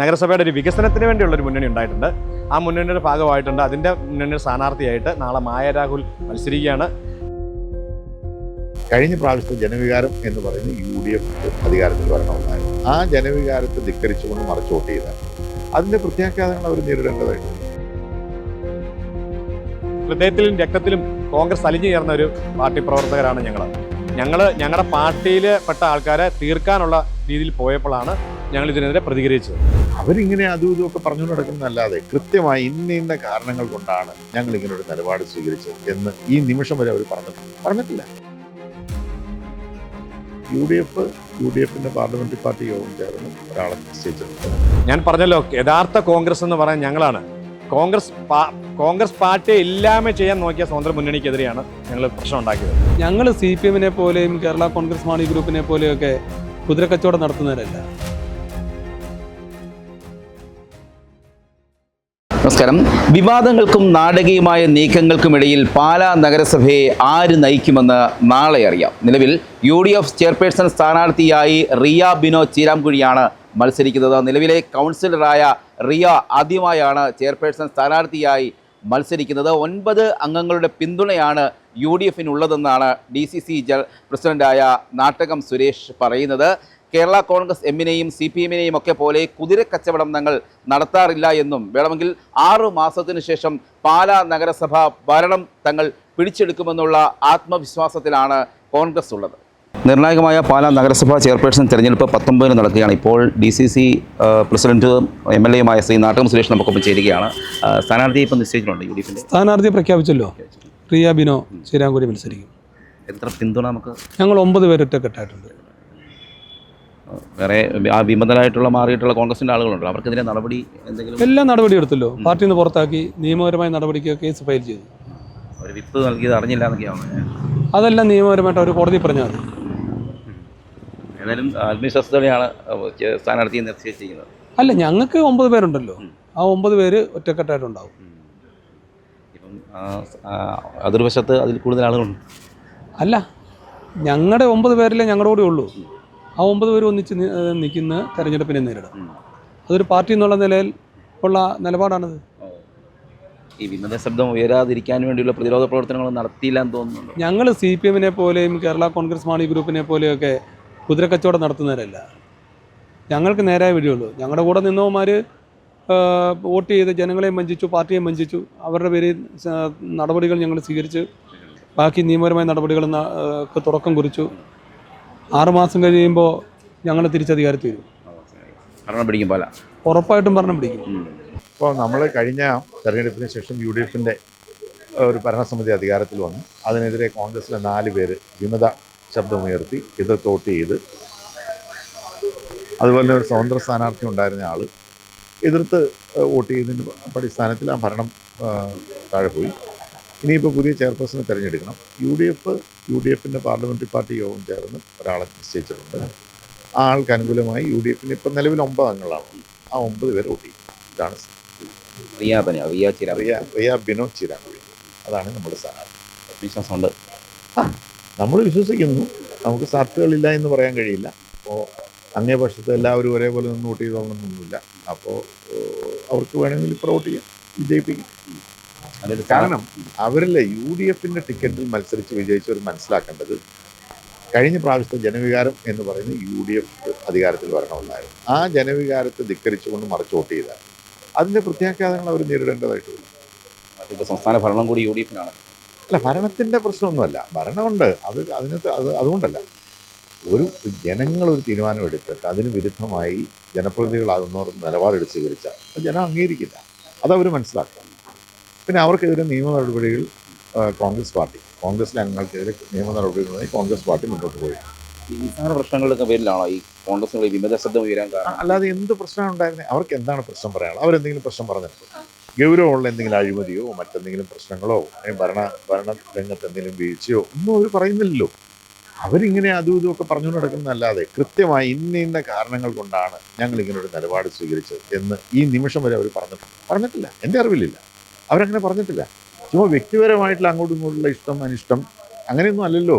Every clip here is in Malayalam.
നഗരസഭയുടെ ഒരു വികസനത്തിന് വേണ്ടിയുള്ളൊരു മുന്നണി ഉണ്ടായിട്ടുണ്ട്. ആ മുന്നണിയുടെ ഭാഗമായിട്ടുണ്ട്. അതിൻ്റെ മുന്നണിയുടെ സ്ഥാനാർത്ഥിയായിട്ട് നാളെ മായ രാഹുൽ മത്സരിക്കുകയാണ്. കഴിഞ്ഞ പ്രാവശ്യത്തെ ജനവികാരം എന്ന് പറയുന്നത് UDF അധികാരത്തിൽ വരണമെന്നായിരുന്നു. ആ ജനവികാരത്തെ ധിക്കരിച്ചുകൊണ്ട് മറിച്ച് വോട്ട് ചെയ്താൽ അതിൻ്റെ പ്രത്യാഘാതങ്ങൾ അവർ നേരിടേണ്ടതായിട്ടുണ്ട്. ഹൃദയത്തിലും രക്തത്തിലും കോൺഗ്രസ് അലിഞ്ഞു ചേർന്ന ഒരു പാർട്ടി പ്രവർത്തകരാണ് ഞങ്ങളുടെ പാർട്ടിയിൽ പെട്ട ആൾക്കാരെ തീർക്കാനുള്ള രീതിയിൽ പോയപ്പോഴാണ് ഞങ്ങൾ ഇതിനെതിരെ പ്രതികരിച്ചത്. അവരിങ്ങനെ അതും ഇതുമൊക്കെ പറഞ്ഞു നടക്കുന്നതല്ലാതെ കൃത്യമായി ഇന്ന കാരണങ്ങൾ കൊണ്ടാണ് ഞങ്ങൾ ഇങ്ങനെ ഒരു നിലപാട് സ്വീകരിച്ചത് എന്ന് ഈ നിമിഷം വരെ അവർ പറഞ്ഞിട്ടില്ല. UDFിന്റെ പാർലമെന്ററി പാർട്ടി യോഗം ചേർന്ന് ഒരാളെ നിശ്ചയിച്ചിട്ടുണ്ട്. ഞാൻ പറഞ്ഞല്ലോ, യഥാർത്ഥ കോൺഗ്രസ് എന്ന് പറയാൻ ഞങ്ങളാണ്. കോൺഗ്രസ് പാർട്ടിയെ ഇല്ലായ്മ ചെയ്യാൻ നോക്കിയ സ്വതന്ത്ര മുന്നണിക്കെതിരെയാണ് ഞങ്ങൾ പ്രശ്നം ഉണ്ടാക്കിയത്. ഞങ്ങൾ CPM പോലെയും കേരള കോൺഗ്രസ് മാണി ഗ്രൂപ്പിനെ പോലെയൊക്കെ കുതിരക്കച്ചവടം നടത്തുന്നവരല്ല. നമസ്കാരം. വിവാദങ്ങൾക്കും നാടകീയമായ നീക്കങ്ങൾക്കുമിടയിൽ പാലാ നഗരസഭയെ ആര് നയിക്കുമെന്ന് നാളെ അറിയാം. നിലവിൽ UDF ചെയർപേഴ്സൺ സ്ഥാനാർത്ഥിയായി റിയ ബിനോ ചീരാംകുഴിയാണ് മത്സരിക്കുന്നത്. നിലവിലെ കൗൺസിലറായ റിയ ആദ്യമായാണ് ചെയർപേഴ്സൺ സ്ഥാനാർത്ഥിയായി മത്സരിക്കുന്നത്. 9 അംഗങ്ങളുടെ പിന്തുണയാണ് UDFിനുള്ളതെന്നാണ് DCC പ്രസിഡന്റായ നാട്ടകം സുരേഷ് പറയുന്നത്. കേരള കോൺഗ്രസ് എമ്മിനെയും CPMനെയും ഒക്കെ പോലെ കുതിരക്കച്ചവടം തങ്ങൾ നടത്താറില്ല എന്നും വേണമെങ്കിൽ 6 മാസത്തിനു ശേഷം പാലാ നഗരസഭ ഭരണം തങ്ങൾ പിടിച്ചെടുക്കുമെന്നുള്ള ആത്മവിശ്വാസത്തിലാണ് കോൺഗ്രസ് ഉള്ളത്. നിർണായകമായ പാലാ നഗരസഭാ ചെയർപേഴ്സൺ തെരഞ്ഞെടുപ്പ് 19 നടക്കുകയാണ്. ഇപ്പോൾ DCC പ്രസിഡന്റും MLAയുമായ ശ്രീ നാട്ടകം സുരേഷ് നമുക്കൊപ്പം ചേരുകയാണ്. സ്ഥാനാർത്ഥിയെ ഇപ്പം നിശ്ചയിച്ചിട്ടുണ്ട്. UDFിൻ്റെ സ്ഥാനാർത്ഥിയെ പ്രഖ്യാപിച്ചല്ലോ. റിയ ബിനോ ചീരാംകുഴി മത്സരിക്കും. എത്ര പിന്തുണ നമുക്ക്? ഞങ്ങൾ 9 പേര് ഒറ്റക്കെട്ടായിട്ടുണ്ട്. വേറെ ആ വിമതരായിട്ടുള്ള മാറിയിട്ടുള്ള കോൺഗ്രസിൻ്റെ ആളുകളുണ്ടല്ലോ, അവർക്കെതിരെ നടപടി എന്തെങ്കിലും? എല്ലാ നടപടി എടുത്തല്ലോ. പാർട്ടിയിൽ നിന്ന് പുറത്താക്കി നിയമപരമായ നടപടിക്ക് കേസ് ഫയൽ ചെയ്തു. ഒരു വിപ്പ് നൽകിയത് അറിഞ്ഞില്ല എന്നൊക്കെയാണ്. അതെല്ലാം നിയമപരമായിട്ട് അവർ കോടതി പറഞ്ഞാൽ മതി. ഏതായാലും ആത്മവിശ്വാസത്തോടെയാണ് സ്ഥാനാർത്ഥിയെ നിശ്ചയിച്ചിരിക്കുന്നത്. അല്ല, ഞങ്ങൾക്ക് 9 പേരുണ്ടല്ലോ. ആ 9 പേര് ഒറ്റക്കെട്ടായിട്ടുണ്ടാവും. ഇപ്പം അതിർവശത്ത് അതിൽ കൂടുതൽ ആളുകളുണ്ട്. അല്ല, ഞങ്ങളുടെ 9 പേരിലേ ഞങ്ങളുടെ കൂടെ ഉള്ളൂ. ആ 9 പേര് ഒന്നിച്ച് നിൽക്കുന്ന തെരഞ്ഞെടുപ്പിനെ നേരിടും. അതൊരു പാർട്ടി എന്നുള്ള നിലയിൽ ഉള്ള നിലപാടാണത്. ഈ വിമത ശബ്ദം ഉയരാതിരിക്കാൻ വേണ്ടിയുള്ള പ്രതിരോധ പ്രവർത്തനങ്ങൾ നടത്തിയില്ല എന്ന് തോന്നുന്നുണ്ട്. ഞങ്ങൾ CPM പോലെയും കേരള കോൺഗ്രസ് മാണി ഗ്രൂപ്പിനെ പോലെയൊക്കെ കുതിരക്കച്ചവടം നടത്തുന്നവരല്ല. ഞങ്ങൾക്ക് നേരായ വഴിയുള്ളൂ. ഞങ്ങളുടെ കൂടെ നിന്നവന്മാർ വോട്ട് ചെയ്ത് ജനങ്ങളെയും വഞ്ചിച്ചു, പാർട്ടിയെയും വഞ്ചിച്ചു. അവരുടെ പേരിൽ നടപടികൾ ഞങ്ങൾ സ്വീകരിച്ച് ബാക്കി നിയമപരമായ നടപടികൾക്ക് തുടക്കം കുറിച്ചു. 6 മാസം കഴിയുമ്പോൾ ഞങ്ങൾ തിരിച്ചധികാരത്തിൽ വരും. ഭരണം പിടിക്കും പോലെ ഉറപ്പായിട്ടും ഭരണം പിടിക്കും. ഇപ്പോൾ നമ്മൾ കഴിഞ്ഞ തെരഞ്ഞെടുപ്പിന് ശേഷം UDFിൻ്റെ ഒരു ഭരണസമിതി അധികാരത്തിൽ വന്നു. അതിനെതിരെ കോൺഗ്രസിലെ 4 പേര് വിമത ശബ്ദമുയർത്തി എതിർത്ത് വോട്ട് ചെയ്ത്, അതുപോലെ ഒരു സ്വതന്ത്ര സ്ഥാനാർത്ഥി ഉണ്ടായിരുന്ന ആൾ എതിർത്ത് വോട്ട് ചെയ്തതിൻ്റെ അടിസ്ഥാനത്തിൽ ആ ഭരണം താഴെ പോയി. ഇനിയിപ്പോൾ പുതിയ ചെയർപേഴ്സണെ തിരഞ്ഞെടുക്കണം. UDFിൻ്റെ പാർലമെന്ററി പാർട്ടി യോഗം ചേർന്ന് ഒരാളെ നിശ്ചയിച്ചിട്ടുണ്ട്. ആ ആൾക്ക് അനുകൂലമായി UDFിന് ഇപ്പം നിലവിൽ 9 അംഗങ്ങളാണ്. ആ 9 പേര് വോട്ട് ചെയ്യും. ഇതാണ് റിയ ബിനോ ചീരാംകുഴി. അതാണ് നമ്മുടെ സ്ഥാനാർത്ഥി. വിശ്വാസമുണ്ട്. നമ്മൾ വിശ്വസിക്കുന്നു. നമുക്ക് സാധ്യതകളില്ല എന്ന് പറയാൻ കഴിയില്ല. അപ്പോൾ അങ്ങേപക്ഷത്ത് എല്ലാവരും ഒരേപോലെ നിന്ന് വോട്ട് ചെയ്തോളണമെന്നൊന്നുമില്ല. അപ്പോൾ അവർക്ക് വേണമെങ്കിൽ ഇപ്പോൾ വോട്ട് ചെയ്യാം, വിജയിപ്പിക്കും. കാരണം അവരിലെ UDFിൻ്റെ ടിക്കറ്റിൽ മത്സരിച്ച് വിജയിച്ചവർ മനസ്സിലാക്കേണ്ടത് കഴിഞ്ഞ പ്രാവശ്യത്തെ ജനവികാരം എന്ന് പറയുന്നത് UDF അധികാരത്തിൽ വരണമെന്നായിരുന്നു. ആ ജനവികാരത്തെ ധിക്കരിച്ചുകൊണ്ട് മറിച്ച് വോട്ട് ചെയ്താൽ അതിൻ്റെ പ്രത്യാഘാതങ്ങൾ അവർ നേരിടേണ്ടതായിട്ടുണ്ട്. ഇപ്പോൾ സംസ്ഥാന ഭരണം കൂടി UDFിനാണ്. അല്ല, ഭരണത്തിൻ്റെ പ്രശ്നമൊന്നുമല്ല. ഭരണമുണ്ട്, അതുകൊണ്ടല്ല. ഒരു ജനങ്ങളൊരു തീരുമാനം എടുത്തിട്ട് അതിന് വിരുദ്ധമായി ജനപ്രതിനിധികളാകുന്നവർ നിലപാടെടുത്ത് സ്വീകരിച്ചാൽ അത് ജനം അംഗീകരിക്കില്ല. അതവർ മനസ്സിലാക്കണം. പിന്നെ അവർക്കെതിരെ നിയമ നടപടികൾ കോൺഗ്രസിലെ അംഗങ്ങൾക്കെതിരെ നിയമ നടപടികളുമായി കോൺഗ്രസ് പാർട്ടി മുന്നോട്ട് പോയി. ഈ നിസ്സാര പ്രശ്നങ്ങളുടെ പേരിലാണോ ഈ കോൺഗ്രസിനുള്ള വിമത ശബ്ദം ഉയരാൻ കാരണം? അല്ലാതെ എന്ത് പ്രശ്നമാണ് ഉണ്ടായിരുന്നത്? അവർക്ക് എന്താണ് പ്രശ്നം പറയാനുള്ളത്? അവരെന്തെങ്കിലും പ്രശ്നം പറഞ്ഞിട്ടുണ്ടോ? ഗൗരവമുള്ള എന്തെങ്കിലും അഴിമതിയോ മറ്റെന്തെങ്കിലും പ്രശ്നങ്ങളോ ഭരണ രംഗത്ത് എന്തെങ്കിലും വീഴ്ചയോ ഒന്നും അവർ പറയുന്നില്ലല്ലോ. അവരിങ്ങനെ അതും ഇതുമൊക്കെ പറഞ്ഞു നടക്കുന്നതല്ലാതെ കൃത്യമായി ഇന്ന കാരണങ്ങൾ കൊണ്ടാണ് ഞങ്ങൾ ഇങ്ങനെ ഒരു നിലപാട് സ്വീകരിച്ചത് എന്ന് ഈ നിമിഷം വരെ അവർ പറഞ്ഞിട്ടില്ല. എൻ്റെ അറിവിലില്ല. അവരങ്ങനെ പറഞ്ഞിട്ടില്ല. ചുമ്മാ വ്യക്തിപരമായിട്ടുള്ള അങ്ങോട്ടും ഇങ്ങോട്ടുള്ള ഇഷ്ടം അനിഷ്ടം അങ്ങനെയൊന്നും അല്ലല്ലോ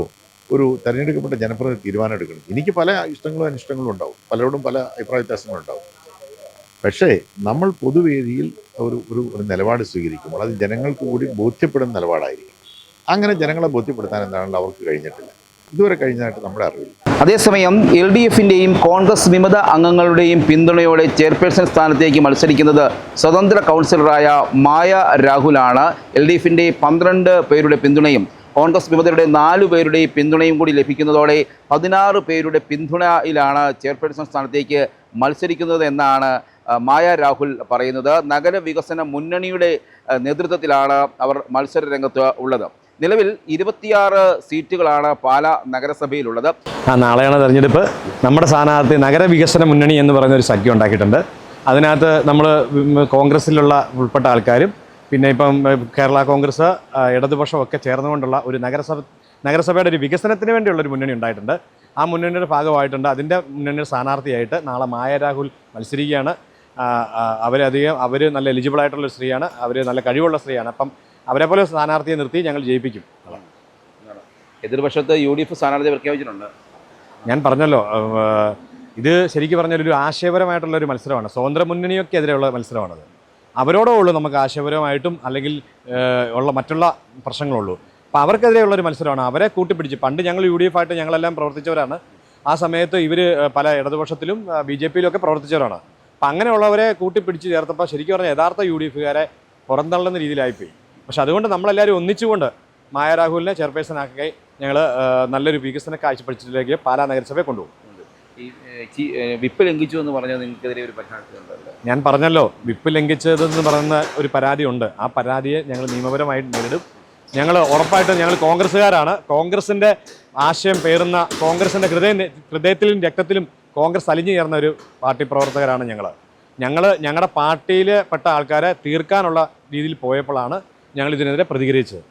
ഒരു തിരഞ്ഞെടുക്കപ്പെട്ട ജനപ്രതിനിധി തീരുമാനം എടുക്കണം. എനിക്ക് പല ഇഷ്ടങ്ങളും അനിഷ്ടങ്ങളും ഉണ്ടാവും, പലരോടും പല അഭിപ്രായ വ്യത്യാസങ്ങളും ഉണ്ടാവും. പക്ഷേ നമ്മൾ പൊതുവേദിയിൽ ഒരു ഒരു ഒരു നിലപാട് സ്വീകരിക്കുമ്പോൾ അത് ജനങ്ങൾക്ക് കൂടി ബോധ്യപ്പെടുന്ന നിലപാടായിരിക്കും. അങ്ങനെ ജനങ്ങളെ ബോധ്യപ്പെടുത്താൻ എന്താണല്ലോ അവർക്ക് കഴിഞ്ഞിട്ടില്ല, ഇതുവരെ കഴിഞ്ഞതായിട്ട് നമ്മുടെ അറിവില്ല. അതേസമയം LDFിൻ്റെയും കോൺഗ്രസ് വിമത അംഗങ്ങളുടെയും പിന്തുണയോടെ ചെയർപേഴ്സൺ സ്ഥാനത്തേക്ക് മത്സരിക്കുന്നത് സ്വതന്ത്ര കൗൺസിലറായ മായ രാഹുലാണ്. LDFിൻ്റെ 12 പേരുടെ പിന്തുണയും കോൺഗ്രസ് വിമതരുടെ 4 പേരുടെ പിന്തുണയും കൂടി ലഭിക്കുന്നതോടെ 16 പേരുടെ പിന്തുണയിലാണ് ചെയർപേഴ്സൺ സ്ഥാനത്തേക്ക് മത്സരിക്കുന്നത് എന്നാണ് മായ രാഹുൽ പറയുന്നത്. നഗരവികസന മുന്നണിയുടെ നേതൃത്വത്തിലാണ് അവർ മത്സര രംഗത്ത് ഉള്ളത്. നിലവിൽ 26 സീറ്റുകളാണ് പാലാ നഗരസഭയിലുള്ളത്. നാളെയാണ് തെരഞ്ഞെടുപ്പ്. നമ്മുടെ സ്ഥാനാർത്ഥി നഗരവികസന മുന്നണി എന്ന് പറയുന്ന ഒരു സഖ്യം ഉണ്ടാക്കിയിട്ടുണ്ട്. അതിനകത്ത് നമ്മൾ കോൺഗ്രസ്സിലുള്ള ഉൾപ്പെട്ട ആൾക്കാരും പിന്നെ ഇപ്പം കേരള കോൺഗ്രസ് ഇടതുപക്ഷമൊക്കെ ചേർന്നുകൊണ്ടുള്ള ഒരു നഗരസഭയുടെ ഒരു വികസനത്തിന് വേണ്ടിയുള്ള ഒരു മുന്നണി ഉണ്ടായിട്ടുണ്ട്. ആ മുന്നണിയുടെ ഭാഗമായിട്ടുണ്ട്. അതിൻ്റെ മുന്നണിയുടെ സ്ഥാനാർത്ഥിയായിട്ട് നാളെ മായ രാഹുൽ മത്സരിക്കുകയാണ്. അവർ നല്ല എലിജിബിൾ ആയിട്ടുള്ളൊരു സ്ത്രീയാണ്, അവർ നല്ല കഴിവുള്ള സ്ത്രീയാണ്. അപ്പം അവരെ പോലെ സ്ഥാനാർത്ഥിയെ നിർത്തി ഞങ്ങൾ ജയിപ്പിക്കും. എതിർപക്ഷത്ത് UDF സ്ഥാനാർത്ഥി പ്രഖ്യാപിച്ചിട്ടുണ്ട്. ഞാൻ പറഞ്ഞല്ലോ, ഇത് ശരിക്കും പറഞ്ഞാൽ ഒരു ആശയപരമായിട്ടുള്ളൊരു മത്സരമാണ്. സ്വതന്ത്ര മുന്നണിയൊക്കെ എതിരെയുള്ള മത്സരമാണത്. അവരോടേ ഉള്ളൂ നമുക്ക് ആശയപരമായിട്ടും അല്ലെങ്കിൽ ഉള്ള മറ്റുള്ള പ്രശ്നങ്ങളുള്ളൂ. അപ്പോൾ അവർക്കെതിരെയുള്ളൊരു മത്സരമാണ്. അവരെ കൂട്ടിപ്പിടിച്ച് പണ്ട് ഞങ്ങൾ UDF ആയിട്ട് ഞങ്ങളെല്ലാം പ്രവർത്തിച്ചവരാണ്. ആ സമയത്ത് ഇവർ പല ഇടതുപക്ഷത്തിലും BJPയിലും ഒക്കെ പ്രവർത്തിച്ചവരാണ്. അപ്പം അങ്ങനെയുള്ളവരെ കൂട്ടിപ്പിടിച്ച് ചേർത്തപ്പോൾ ശരിക്കും പറഞ്ഞാൽ യഥാർത്ഥ UDFകാരെ പുറന്തള്ളുന്ന രീതിയിലായിപ്പോയി. പക്ഷെ അതുകൊണ്ട് നമ്മളെല്ലാവരും ഒന്നിച്ചുകൊണ്ട് മായ രാഹുലിനെ ചെയർപേഴ്സൺ ആക്കി ഞങ്ങൾ നല്ലൊരു വികസന കാഴ്ചപ്പെടുത്തിലേക്ക് പാലാ നഗരസഭയെ കൊണ്ടുപോകും. വിപ്പ് ലംഘിച്ചു എന്ന് പറഞ്ഞാൽ നിങ്ങൾക്കെതിരെ ഒരു പരാതിയുണ്ടല്ലോ. ഞാൻ പറഞ്ഞല്ലോ, വിപ്പ് ലംഘിച്ചതെന്ന് പറയുന്ന ഒരു പരാതിയുണ്ട്. ആ പരാതിയെ ഞങ്ങൾ നിയമപരമായിട്ട് നേരിടും. ഞങ്ങൾ ഉറപ്പായിട്ടും ഞങ്ങൾ കോൺഗ്രസ്സുകാരാണ്. കോൺഗ്രസിൻ്റെ ആശയം പേറുന്ന, കോൺഗ്രസിൻ്റെ ഹൃദയത്തിലും രക്തത്തിലും കോൺഗ്രസ് അലിഞ്ഞു ചേർന്ന ഒരു പാർട്ടി പ്രവർത്തകരാണ് ഞങ്ങളുടെ പാർട്ടിയിൽ പെട്ട ആൾക്കാരെ തീർക്കാനുള്ള രീതിയിൽ പോയപ്പോഴാണ് ഞങ്ങൾ ഇതിനെതിരെ പ്രതികരിച്ചത്.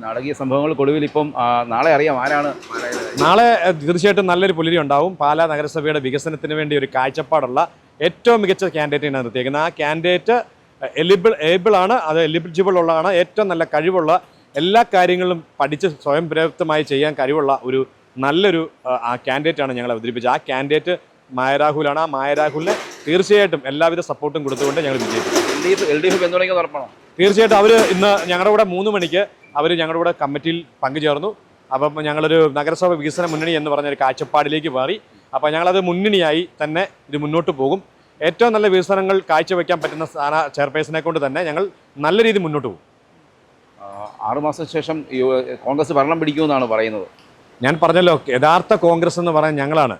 നാടകീയ സംഭവങ്ങൾക്കൊടുവിൽ ഇപ്പം നാളെ അറിയാം ആരാണ്. നാളെ തീർച്ചയായിട്ടും നല്ലൊരു പുലരി ഉണ്ടാവും. പാലാ നഗരസഭയുടെ വികസനത്തിന് വേണ്ടി ഒരു കാഴ്ചപ്പാടുള്ള ഏറ്റവും മികച്ച ക്യാൻഡിഡേറ്റിനാണ് നിർത്തിയേക്കുന്നത്. ആ ക്യാൻഡിഡേറ്റ് ഏബിളാണ്, അത് എലിജിബിൾ ഉള്ളതാണ്, ഏറ്റവും നല്ല കഴിവുള്ള, എല്ലാ കാര്യങ്ങളും പഠിച്ച് സ്വയം പര്യാപ്തമായി ചെയ്യാൻ കഴിവുള്ള ഒരു നല്ലൊരു ക്യാൻഡിഡേറ്റാണ് ഞങ്ങൾ അവതരിപ്പിച്ചത്. ആ ക്യാൻഡിഡേറ്റ് മായ രാഹുലാണ്. ആ മായ രാഹുലിനെ തീർച്ചയായിട്ടും എല്ലാവിധ സപ്പോർട്ടും കൊടുത്തുകൊണ്ട് ഞങ്ങൾ വിജയിക്കും. LDF പിന്തുണയ്ക്കാൻ ഉറപ്പാണോ? തീർച്ചയായിട്ടും അവർ ഇന്ന് ഞങ്ങളുടെ കൂടെ 3 മണിക്ക് അവർ ഞങ്ങളുടെ കൂടെ കമ്മിറ്റിയിൽ പങ്കുചേർന്നു. അപ്പം ഞങ്ങളൊരു നഗരസഭ വികസന മുന്നണി എന്ന് പറഞ്ഞൊരു കാഴ്ചപ്പാടിലേക്ക് മാറി. അപ്പോൾ ഞങ്ങളത് മുന്നണിയായി തന്നെ ഇത് മുന്നോട്ട് പോകും. ഏറ്റവും നല്ല വികസനങ്ങൾ കാഴ്ചവെക്കാൻ പറ്റുന്ന ചെയർപേഴ്സണെ കൊണ്ട് തന്നെ ഞങ്ങൾ നല്ല രീതിയിൽ മുന്നോട്ട് പോകും. 6 മാസത്തിന് ശേഷം കോൺഗ്രസ് ഭരണം പിടിക്കുമെന്നാണ് പറയുന്നത്. ഞാൻ പറഞ്ഞല്ലോ, യഥാർത്ഥ കോൺഗ്രസ് എന്ന് പറയാൻ ഞങ്ങളാണ്.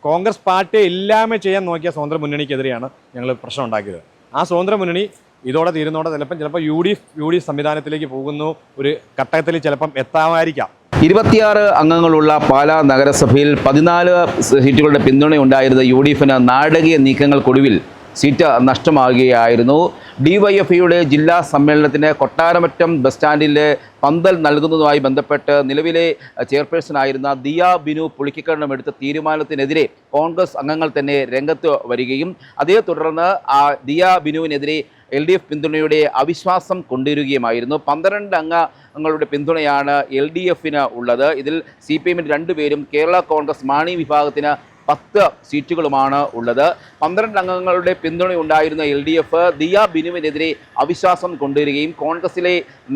കോൺഗ്രസ് പാർട്ടിയെ ഇല്ലായ്മ ചെയ്യാൻ നോക്കിയ സ്വതന്ത്ര മുന്നണിക്കെതിരെയാണ് ഞങ്ങൾ പ്രശ്നം ഉണ്ടാക്കിയത്. ആ സ്വതന്ത്ര മുന്നണി ഇതോടെ തീരുന്നതോടെ ചിലപ്പോൾ UDF സംവിധാനത്തിലേക്ക് പോകുന്നു, ഒരു ഘട്ടത്തിൽ ചിലപ്പം എത്താമായിരിക്കാം. 26 അംഗങ്ങളുള്ള പാലാ നഗരസഭയിൽ 14 സീറ്റുകളുടെ പിന്തുണയുണ്ടായിരുന്ന UDFന് നാടകീയ നീക്കങ്ങൾക്കൊടുവിൽ സീറ്റ് നഷ്ടമാകുകയായിരുന്നു. DYFയുടെ ജില്ലാ സമ്മേളനത്തിന് കൊട്ടാരമറ്റം ബസ് സ്റ്റാൻഡിലെ പന്തൽ നൽകുന്നതുമായി ബന്ധപ്പെട്ട് നിലവിലെ ചെയർപേഴ്സണായിരുന്ന ദിയ ബിനു പുളിക്കക്കണ്ണം എടുത്ത തീരുമാനത്തിനെതിരെ കോൺഗ്രസ് അംഗങ്ങൾ തന്നെ രംഗത്ത് വരികയും അതേ തുടർന്ന് ദിയ ബിനുവിനെതിരെ LDF പിന്തുണയുടെ അവിശ്വാസം കൊണ്ടുവരികയുമായിരുന്നു. 12 അംഗങ്ങളുടെ പിന്തുണയാണ് LDFന് ഉള്ളത്. ഇതിൽ CPMന് 2 പേരും കേരള കോൺഗ്രസ് മാണി വിഭാഗത്തിന് 10 സീറ്റുകളുമാണ് ഉള്ളത്. 12 അംഗങ്ങളുടെ പിന്തുണയുണ്ടായിരുന്ന LDF ദിയ ബിനുവിനെതിരെ അവിശ്വാസം കൊണ്ടുവരികയും കോൺഗ്രസിലെ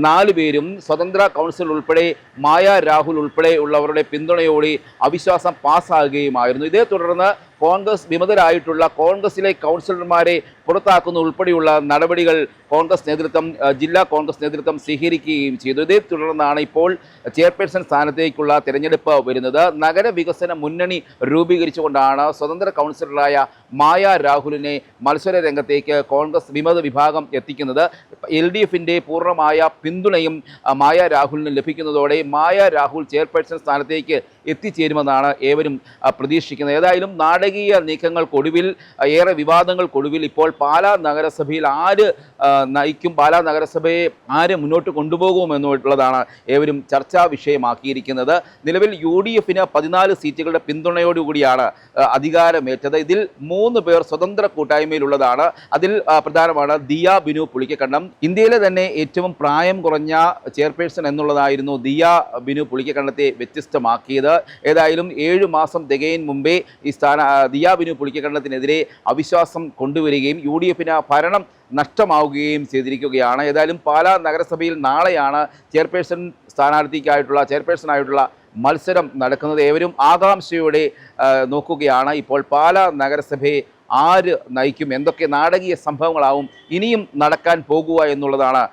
4 പേരും സ്വതന്ത്ര കൗൺസിൽ ഉൾപ്പെടെ മായ രാഹുൽ ഉൾപ്പെടെ ഉള്ളവരുടെ പിന്തുണയോടെ അവിശ്വാസം പാസ്സാകുകയുമായിരുന്നു. ഇതേ തുടർന്ന് കോൺഗ്രസ് വിമതരായിട്ടുള്ള കോൺഗ്രസിലെ കൗൺസിലർമാരെ പുറത്താക്കുന്ന ഉൾപ്പെടെയുള്ള നടപടികൾ കോൺഗ്രസ് നേതൃത്വം, ജില്ലാ കോൺഗ്രസ് നേതൃത്വം സ്വീകരിക്കുകയും ചെയ്തു. ഇതേ തുടർന്നാണ് ഇപ്പോൾ ചെയർപേഴ്സൺ സ്ഥാനത്തേക്കുള്ള തിരഞ്ഞെടുപ്പ് വരുന്നത്. നഗരവികസന മുന്നണി രൂപീകരിച്ചുകൊണ്ടാണ് സ്വതന്ത്ര കൗൺസിലറായ മായ രാഹുലിനെ മത്സര രംഗത്തേക്ക് കോൺഗ്രസ് വിമത വിഭാഗം എത്തിക്കുന്നത്. LDFിൻ്റെ പൂർണ്ണമായ പിന്തുണയും മായ രാഹുലിന് ലഭിക്കുന്നതോടെ മായ രാഹുൽ ചെയർപേഴ്സൺ സ്ഥാനത്തേക്ക് എത്തിച്ചേരുമെന്നാണ് ഏവരും പ്രതീക്ഷിക്കുന്നത്. ഏതായാലും നാടകീയ നീക്കങ്ങൾക്കൊടുവിൽ, ഏറെ വിവാദങ്ങൾക്കൊടുവിൽ ഇപ്പോൾ പാലാ നഗരസഭയിൽ ആര് നയിക്കും, പാലാ നഗരസഭയെ ആര് മുന്നോട്ട് കൊണ്ടുപോകുമെന്നുള്ളതാണ് ഏവരും ചർച്ചാ വിഷയമാക്കിയിരിക്കുന്നത്. നിലവിൽ UDFന് 14 സീറ്റുകളുടെ പിന്തുണയോടുകൂടിയാണ് അധികാരമേറ്റത്. ഇതിൽ 3 പേർ സ്വതന്ത്ര കൂട്ടായ്മയിലുള്ളതാണ്. അതിൽ പ്രധാനമാണ് ദിയ ബിനു പുളിക്കക്കണ്ണം. ഇന്ത്യയിലെ തന്നെ ഏറ്റവും പ്രായം കുറഞ്ഞ ചെയർപേഴ്സൺ എന്നുള്ളതായിരുന്നു ദിയ ബിനു പുളിക്കക്കണ്ണത്തെ വ്യത്യസ്തമാക്കിയത്. ഏതായാലും 7 മാസം തികയും മുമ്പേ ഈ ദിയ ബിനു പുളിക്കക്കണ്ടത്തിനെതിരെ അവിശ്വാസം കൊണ്ടുവരികയും UDF-ന് ഭരണം നഷ്ടമാവുകയും ചെയ്തിരിക്കുകയാണ്. ഏതായാലും പാലാ നഗരസഭയിൽ നാളെയാണ് ചെയർപേഴ്സണായിട്ടുള്ള മത്സരം നടക്കുന്നത്. ഏവരും ആകാംക്ഷയോടെ നോക്കുകയാണ്. ഇപ്പോൾ പാലാ നഗരസഭയെ ആര് നയിക്കും, എന്തൊക്കെ നാടകീയ സംഭവങ്ങളാവും ഇനിയും നടക്കാൻ പോകുക എന്നുള്ളതാണ്.